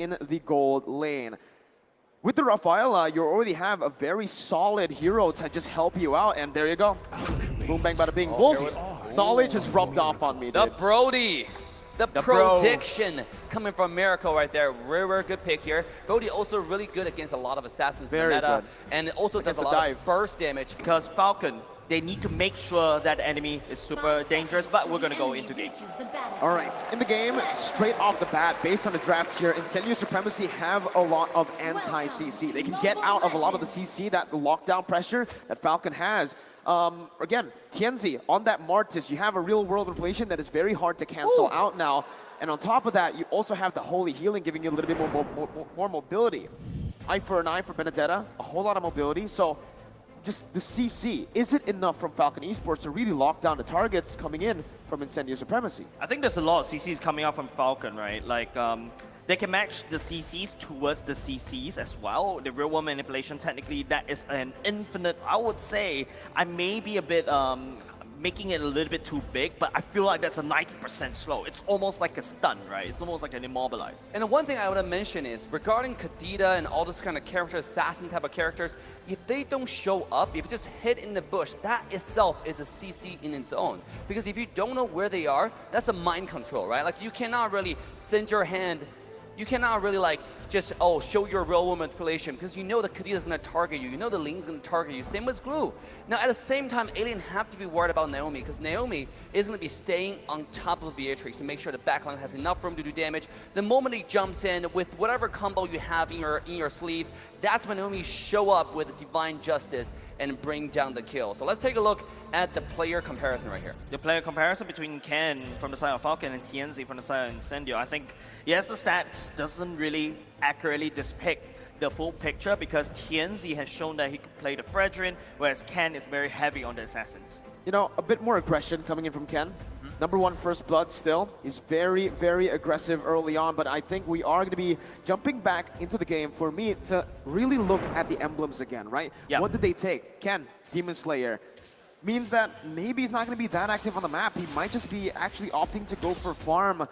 in the gold lane. With the Rafaela, you already have a very solid hero to just help you out, and there you go. Boom, bang, bada, bing. Wolf's knowledge has rubbed off on me, The dude. Brody. The prediction coming from Miracle right there. Very good pick here. Brody also really good against a lot of assassins in the meta. And it also does a lot of burst damage. Because Falcon, they need to make sure that the enemy is super dangerous, but we're going to go into game. All right, in the game, straight off the bat, based on the drafts here, Incendio Supremacy have a lot of anti-CC. They can get out of a lot of the CC, that lockdown pressure that Falcon has. Again, Tianzi, on that Martis, you have a real-world inflation that is very hard to cancel out now. And on top of that, you also have the Holy Healing giving you a little bit more mobility. Eye for an eye for Benedetta, a whole lot of mobility. So just the CC, is it enough from Falcon Esports to really lock down the targets coming in from Incendio Supremacy? I think there's a lot of CCs coming out from Falcon, right? Like, they can match the CCs towards the CCs as well. The real-world manipulation, technically, that is an infinite. I would say I may be a bit making it a little bit too big, but I feel like that's a 90% slow. It's almost like a stun, right? It's almost like an immobilize. And the one thing I want to mention is, regarding Kadita and all those kind of character assassin type of characters, if they don't show up, if you just hit in the bush, that itself is a CC in its own. Because if you don't know where they are, that's a mind control, right? Like, you cannot really send your hand. You cannot really like just, show your real-world manipulation, because you know the Kadita's going to target you. You know the Ling's going to target you. Same with Glue. Now, at the same time, Alien have to be worried about Naomi, because Naomi is going to be staying on top of Beatrix to make sure the backline has enough room to do damage. The moment he jumps in with whatever combo you have in your sleeves, that's when Naomi show up with Divine Justice and bring down the kill. So let's take a look at the player comparison right here. The player comparison between Ken from the side of Falcon and Tianzi from the side of Incendio. I think, yes, the stats doesn't really accurately depict the full picture, because Tianzi has shown that he can play the Fredrin, whereas Ken is very heavy on the assassins. You know, a bit more aggression coming in from Ken. Number one first blood still. He's very aggressive early on, but I think we are going to be jumping back into the game for me to really look at the emblems again, right? Yep. What did they take? Ken, Demon Slayer. Means that maybe he's not going to be that active on the map. He might just be actually opting to go for farm.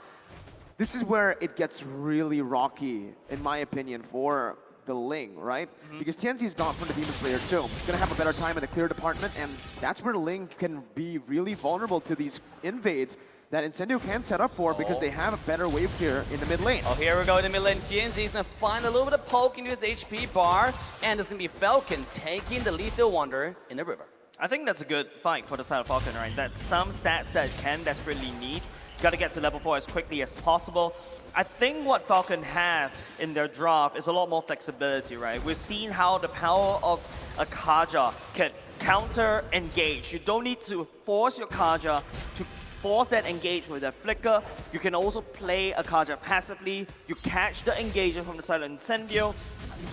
This is where it gets really rocky, in my opinion, for the Ling, right? Because Tianzi's gone from the Demon Slayer too. He's going to have a better time in the clear department, and that's where the Ling can be really vulnerable to these invades that Incendio can set up for, because they have a better wave here in the mid lane. Oh, here we go in the mid lane. Tianzi's going to find a little bit of poke into his HP bar, and it's going to be Falcon taking the Lethal Wonder in the river. I think that's a good fight for the side of Falcon, right? That's some stats that Ken desperately needs. Got to get to level 4 as quickly as possible. I think what Falcon have in their draft is a lot more flexibility, right? We've seen how the power of a Kaja can counter-engage. You don't need to force your Kaja to force that engage with a flicker. You can also play a Kaja passively. You catch the engager from the side of Incendio,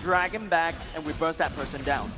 drag him back, and reverse that person down.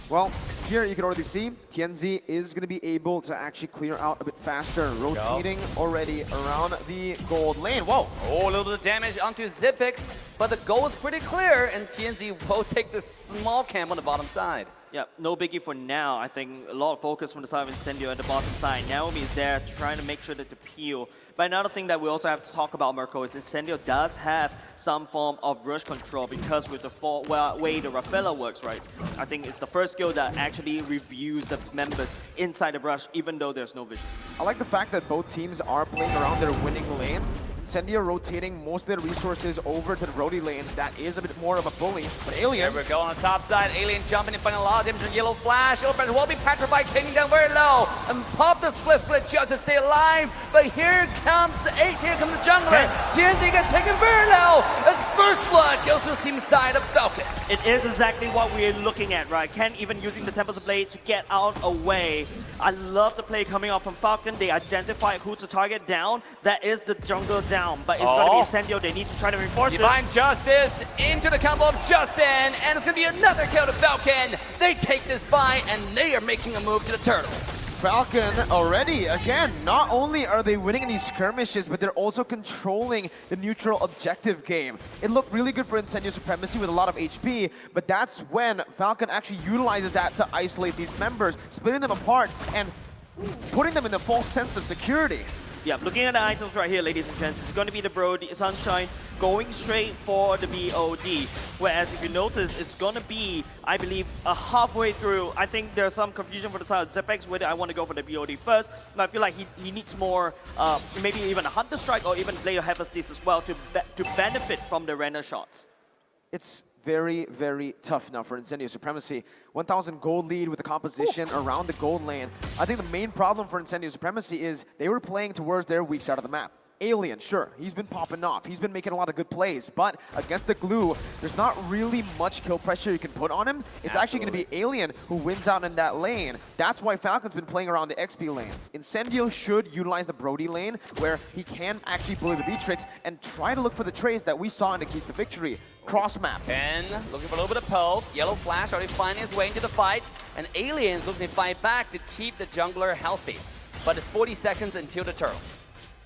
Well, here you can already see Tianzi is going to be able to actually clear out a bit faster, rotating already around the gold lane. Whoa! Oh, a little bit of damage onto Zipix, but the goal is pretty clear, and Tianzi will take the small camp on the bottom side. Yeah, no biggie for now. I think a lot of focus from the side of Incendio at the bottom side. Naomi is there trying to make sure that the peel. But another thing that we also have to talk about, Mirko, is Incendio does have some form of rush control, because with the way the Rafaela works, right? I think it's the first skill that actually reviews the members inside the brush, even though there's no vision. I like the fact that both teams are playing around their winning lane. Incendio rotating most of their resources over to the Brody lane. That is a bit more of a bully. But Alien... Here we go on the top side. Alien jumping in, finding a lot of damage. Yellow flash. Open will be petrified, taking down very low. And pop the split just to stay alive. But here comes H. Here comes the jungler. Tianzi got taken very low. As first blood goes to the team side of Falcon. It is exactly what we're looking at, right? Ken even using the Tempest Blade to get out away. I love the play coming out from Falcon. They identify who to target down. That is the jungle down, but it's going to be Incendio. They need to try to reinforce Divine Justice into the combo of Justin, and it's going to be another kill to Falcon. They take this fight, and they are making a move to the turtle. Falcon already, again, not only are they winning in these skirmishes, but they're also controlling the neutral objective game. It looked really good for Incendio Supremacy with a lot of HP, but that's when Falcon actually utilizes that to isolate these members, splitting them apart and putting them in a false sense of security. Yeah, looking at the items right here, ladies and gents, it's going to be the Brody Sunshine going straight for the BOD. Whereas if you notice, it's going to be, I believe, halfway through. I think there's some confusion for the side of Zepex whether I want to go for the BOD first. But I feel like he needs more, maybe even a Hunter Strike or even Blade of Hephaestus as well to benefit from the render shots. It's very, very tough now for Incendio Supremacy. 1,000 gold lead with the composition around the gold lane. I think the main problem for Incendio Supremacy is they were playing towards their weak side of the map. Alien, sure, he's been popping off. He's been making a lot of good plays, but against the glue, there's not really much kill pressure you can put on him. It's actually going to be Alien who wins out in that lane. That's why Falcon's been playing around the XP lane. Incendio should utilize the Brody lane, where he can actually bully the Beatrix and try to look for the trades that we saw in the keys to victory. Cross map. Ken looking for a little bit of poke. Yellow Flash already finding his way into the fight. And Alien's looking to fight back to keep the jungler healthy. But it's 40 seconds until the turtle.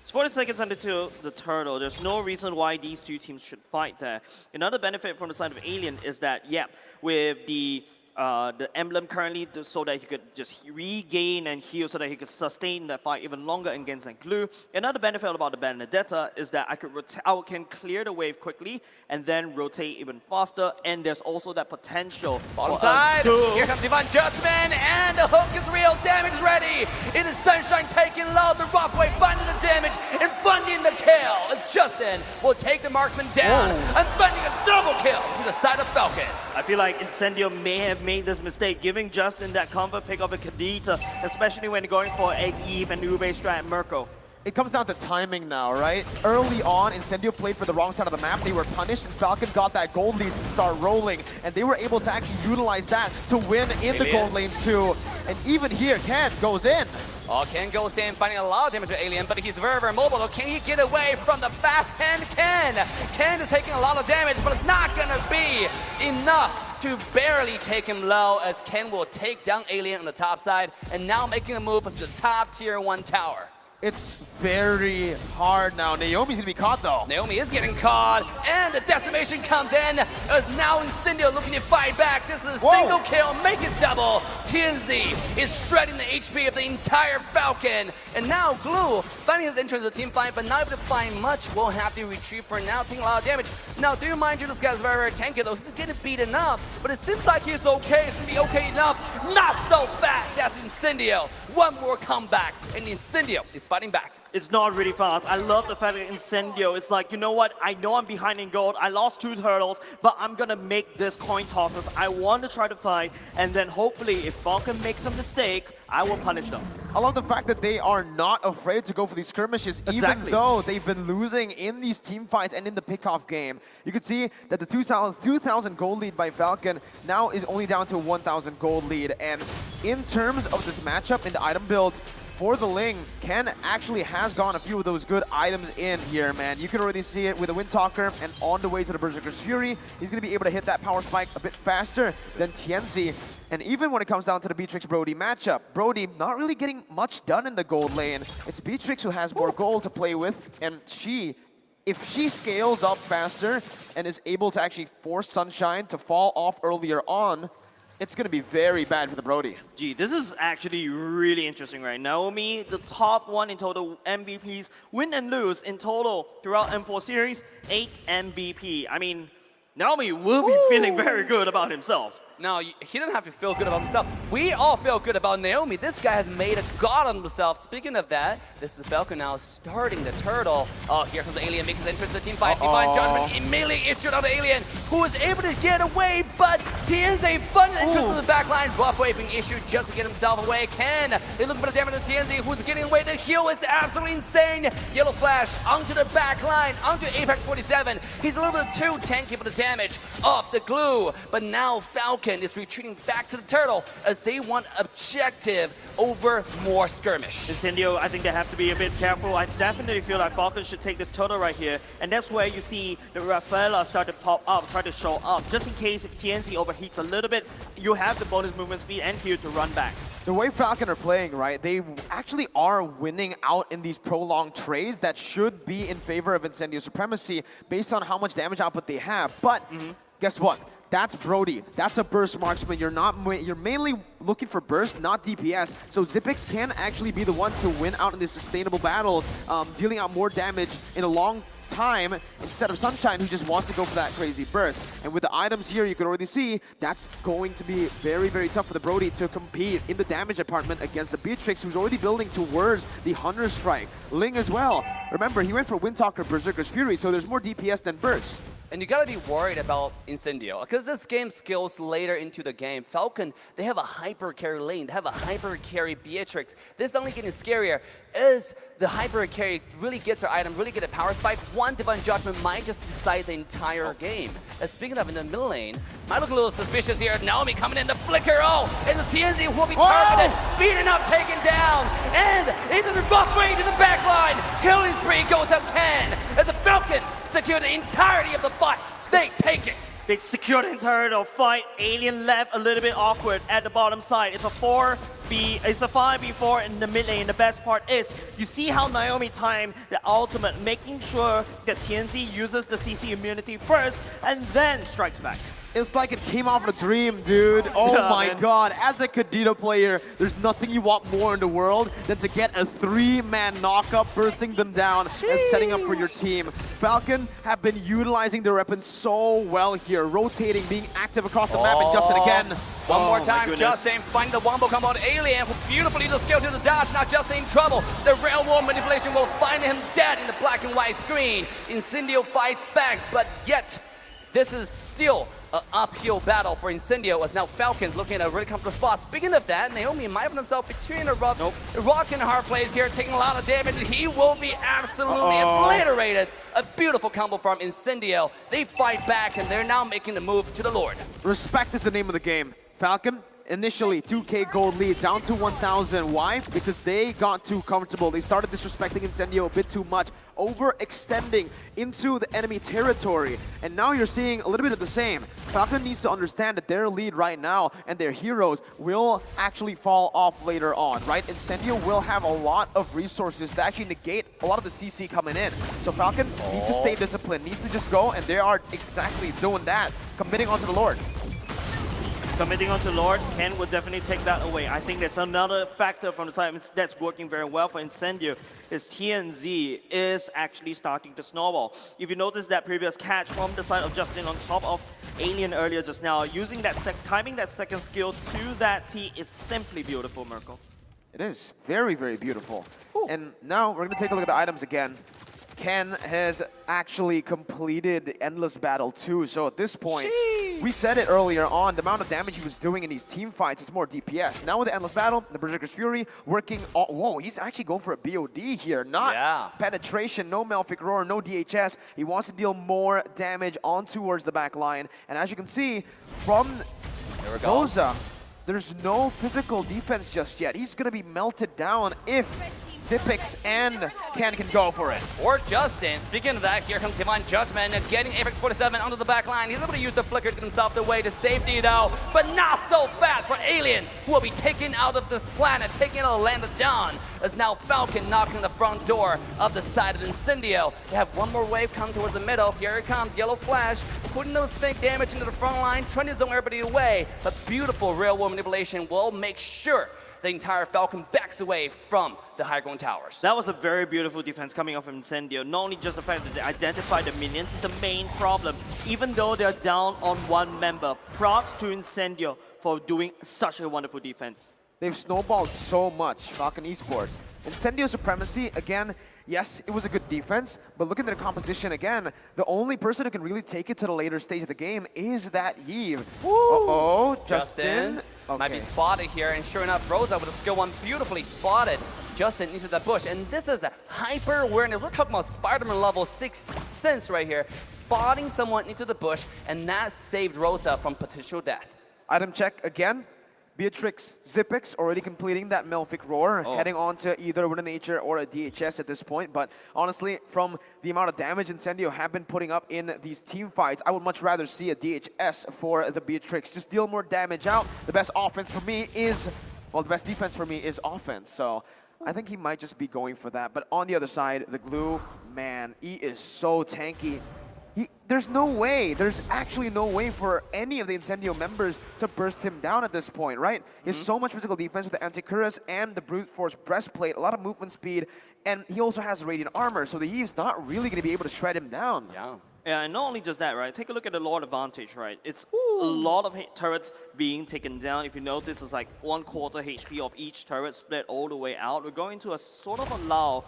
It's 40 seconds until the turtle. There's no reason why these two teams should fight there. Another benefit from the side of Alien is that, yeah, with the emblem currently, so that he could just regain and heal so that he could sustain that fight even longer against that glue. Another benefit about the Benedetta is that I can clear the wave quickly and then rotate even faster, and there's also that potential. Bottom side, here comes Divine Judgment, and the hook is real, damage ready! It is Sunshine taking low, the rough wave finding the damage, and funding the kill! And Justin will take the marksman down, and finding a double kill to the side of Falcon. I feel like Incendio may have made this mistake, giving Justin that comfort pick of a Kadita, especially when going for Egg Eve and Ube Strat Mirko. It comes down to timing now, right? Early on, Incendio played for the wrong side of the map. They were punished, and Falcon got that gold lead to start rolling. And they were able to actually utilize that to win in the gold lane too. And even here, Ken goes in. Oh, Ken goes in, finding a lot of damage to Alien, but he's very, very mobile. Can he get away from the fast hand Ken? Ken is taking a lot of damage, but it's not gonna be enough to barely take him low, as Ken will take down Alien on the top side, and now making a move into the top tier 1 tower. It's very hard now. Naomi's gonna be caught though. Naomi is getting caught, and the decimation comes in, as now Incendio looking to fight back. This is a single kill, make it double. TNZ is shredding the HP of the entire Falcon, and now Glue finding his entrance to the team fight, but not able to find much. Won't have to retreat for now, taking a lot of damage. Now, do mind you, this guy's very, very tanky though. He's getting beaten up, but it seems like he's okay. It's gonna be okay enough. Not so fast as Incendio. One more comeback, and Incendio is fighting back. It's not really fast. I love the fact that Incendio, it's like, you know what? I know I'm behind in gold. I lost 2 turtles, but I'm gonna make this coin tosses. I want to try to fight, and then hopefully, if Falcon makes a mistake, I will punish them. I love the fact that they are not afraid to go for these skirmishes, even though they've been losing in these team fights and in the pickoff game. You can see that the 2,000 gold lead by Falcon now is only down to 1,000 gold lead. And in terms of this matchup and the item builds, for the Ling, Ken actually has gotten a few of those good items in here, man. You can already see it with the Windtalker, and on the way to the Berserker's Fury, he's going to be able to hit that power spike a bit faster than TNZ. And even when it comes down to the Beatrix-Brody matchup, Brody not really getting much done in the gold lane. It's Beatrix who has more gold to play with, and if she scales up faster and is able to actually force Sunshine to fall off earlier on, it's going to be very bad for the Brody. Gee, this is actually really interesting, right? Naomi, the top 1 in total MVPs, win and lose in total throughout M4 series, 8 MVP. I mean, Naomi will be feeling very good about himself. No, he doesn't have to feel good about himself. We all feel good about Naomi. This guy has made a god of himself. Speaking of that, this is Falcon now starting the turtle. Oh, here comes the Alien, makes his entrance to the team fight. Divine Judgment immediately issued on the Alien, who is able to get away, but TNZ funded entrance to the backline. Buff wave being issued just to get himself away. Ken, they're looking for the damage to TNZ, who's getting away. The heal is absolutely insane. Yellow Flash onto the backline, onto Apex 47. He's a little bit too tanky for the damage off the glue, but now Falcon is retreating back to the turtle as they want objective over more skirmish. Incendio, I think they have to be a bit careful. I definitely feel like Falcon should take this turtle right here, and that's where you see the Rafaela start to pop up, try to show up. Just in case if TNZ overheats a little bit, you have the bonus movement speed and heal to run back. The way Falcon are playing, right, they actually are winning out in these prolonged trades that should be in favor of Incendio Supremacy based on how much damage output they have. But guess what? That's Brody. That's a burst marksman. You're mainly looking for burst, not DPS. So Xyp9x can actually be the one to win out in this sustainable battle, dealing out more damage in a long time instead of Sunshine, who just wants to go for that crazy burst. And with the items here, you can already see that's going to be very, very tough for the Brody to compete in the damage department against the Beatrix, who's already building towards the Hunter Strike. Ling as well. Remember, he went for Windtalker, Berserker's Fury, so there's more DPS than burst. And you gotta be worried about Incendio, because this game skills later into the game. Fcon, they have a hyper carry lane, they have a hyper carry Beatrix. This is only getting scarier as the hyper carry really gets her item, really get a power spike. One Divine Judgment might just decide the entire game. Speaking of in the middle lane, might look a little suspicious here. Naomi coming in to flicker. Oh, and the TNZ will be targeted, beaten up, taken down, and into the buff range to the back line. Killing spree goes up Ken, and the Falcon secure the entirety of the fight. They take it. They secure the entirety of the fight. Alien left a little bit awkward at the bottom side. It's a 5v4 in the mid lane. The best part is you see how Naomi timed the ultimate, making sure that TNZ uses the CC immunity first and then strikes back. It's like it came off a dream, dude. Oh my god. As a Kadena player, there's nothing you want more in the world than to get a 3-man knockup, bursting them down and setting up for your team. Fcon have been utilizing their weapons so well here, rotating, being active across the map, and Justin again. One more time, Justin finding the wombo combo on Alien, who beautifully the skill to the dodge, not Justin in trouble. The railroad manipulation will find him dead in the black and white screen. Incendio fights back, but yet this is still an uphill battle for Incendio, as now Falcon's looking at a really comfortable spot. Speaking of that, Naomi might find himself between a rock and a hard place here, taking a lot of damage. He will be absolutely obliterated. A beautiful combo from Incendio. They fight back, and they're now making the move to the Lord. Respect is the name of the game. Fcon, initially 2k gold lead, down to 1,000. Why? Because they got too comfortable. They started disrespecting Incendio a bit too much, overextending into the enemy territory. And now you're seeing a little bit of the same. Fcon needs to understand that their lead right now and their heroes will actually fall off later on, right? Incendio will have a lot of resources to actually negate a lot of the CC coming in. So Fcon needs to stay disciplined, needs to just go, and they are exactly doing that, committing onto the Lord. Committing onto Lord, Ken will definitely take that away. I think that's another factor from the side that's working very well for Incendio, is TNZ is actually starting to snowball. If you notice that previous catch from the side of Justin on top of Alien earlier just now, using that timing that second skill to that T is simply beautiful, Merkel. It is very, very beautiful. Ooh. And now we're gonna take a look at the items again. Ken has actually completed the Endless Battle too, so at this point, we said it earlier on, the amount of damage he was doing in these team fights is more DPS. Now with the Endless Battle, the Berserker's Fury working on, whoa, he's actually going for a BOD here, not penetration, no Malefic Roar, no DHS. He wants to deal more damage on towards the back line, and as you can see, from Rosa, there's no physical defense just yet. He's gonna be melted down if Xyp9x and Ken can go for it. Or Justin. Speaking of that, here comes Divine Judgment and getting Apex 47 onto the back line. He's able to use the flicker to get himself the way to safety though, but not so fast for Alien, who will be taken out of this planet, taken out of the land of Dawn, as now Fcon knocking the front door of the side of Incendio. They have one more wave come towards the middle. Here it comes, Yellow Flash, putting those fake damage into the front line, trying to zone everybody away, but beautiful railroad manipulation will make sure the entire Fcon backs away from the high ground towers. That was a very beautiful defense coming off from Incendio. Not only just the fact that they identified the minions is the main problem, even though they're down on one member. Props to Incendio for doing such a wonderful defense. They've snowballed so much, Fcon Esports. Incendio Supremacy, again, yes, it was a good defense, but look at the composition again. The only person who can really take it to the later stage of the game is that Yves. Uh-oh, Justin. Okay. Might be spotted here, and sure enough, Rosa with a skill one beautifully spotted Justin into the bush. And this is a hyper awareness. We're talking about Spider-Man level 6 sense right here. Spotting someone into the bush, and that saved Rosa from potential death. Item check again. Beatrix, Xyp9x already completing that Malefic Roar, heading on to either Wind of Nature or a DHS at this point. But honestly, from the amount of damage Incendio have been putting up in these team fights, I would much rather see a DHS for the Beatrix. Just deal more damage out. The best offense for me is, well, the best defense for me is offense. So I think he might just be going for that. But on the other side, the Glue, man, he is so tanky. there's no way, there's actually no way for any of the Incendio members to burst him down at this point, right? He has so much physical defense with the Anticuras and the Brute Force breastplate, a lot of movement speed, and he also has Radiant Armor, so the Eve's not really going to be able to shred him down. Yeah. Yeah, and not only just that, right? Take a look at the Lord advantage, right? It's a lot of turrets being taken down. If you notice, it's like 1/4 HP of each turret split all the way out. We're going to a sort of a lull.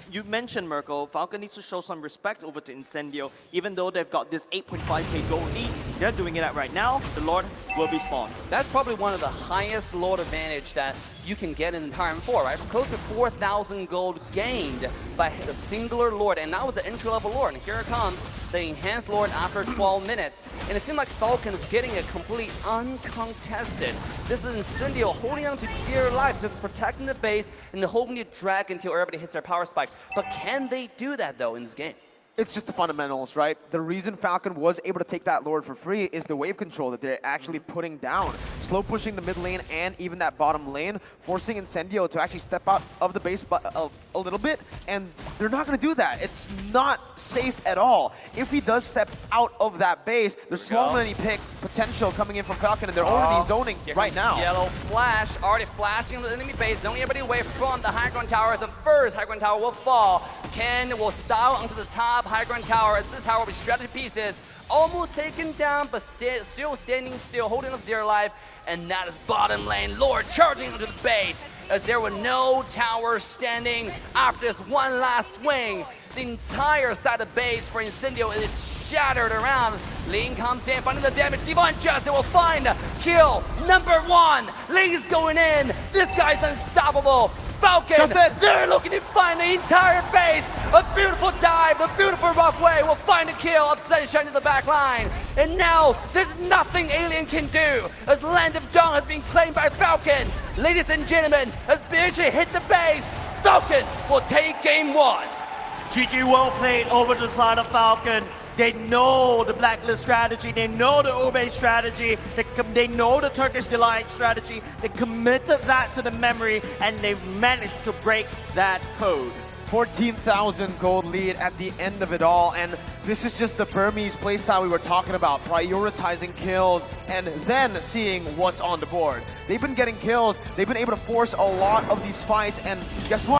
You mentioned, Merkel, Falcon needs to show some respect over to Incendio. Even though they've got this 8.5k gold lead, they're doing it right now. The Lord will be spawned. That's probably one of the highest Lord advantage that you can get in the entire M4, right? Close to 4,000 gold gained by a singular Lord, and that was an entry-level Lord. And here it comes, the enhanced Lord after 12 minutes. And it seemed like Falcon is getting it completely uncontested. This is Incendio holding on to dear life, just protecting the base and hoping to drag until everybody hits their power spike. But can they do that, though, in this game? It's just the fundamentals, right? The reason Falcon was able to take that Lord for free is the wave control that they're actually putting down. Slow pushing the mid lane and even that bottom lane, forcing Incendio to actually step out of the base a little bit, and they're not going to do that. It's not safe at all. If he does step out of that base, there's so many pick potential coming in from Falcon, and they're already zoning right now. Yellow flash, already flashing on the enemy base, zoning everybody away from the high ground tower. As the first high ground tower will fall, Ken will style onto the top high ground tower as this tower will be shredded to pieces. Almost taken down, but still standing still, holding up dear life. And that is bottom lane Lord charging onto the base as there were no towers standing after this one last swing. The entire side of base for Incendio is shattered around. Ling comes in, finding the damage. Devon Justin will find kill number 1. Ling's going in. This guy's unstoppable. Falcon, they're looking to find the entire base. A beautiful dive, a beautiful rough way will find a kill of Sunshine to the back line. And now, there's nothing Alien can do as Land of Dawn has been claimed by Falcon. Ladies and gentlemen, as BJ hit the base, Falcon will take game 1. GG well played over the side of Falcon. They know the Blacklist strategy, they know the Ube strategy, they know the Turkish Delight strategy, they committed that to the memory, and they managed to break that code. 14,000 gold lead at the end of it all, and this is just the Burmese playstyle we were talking about, prioritizing kills and then seeing what's on the board. They've been getting kills, they've been able to force a lot of these fights, and guess what?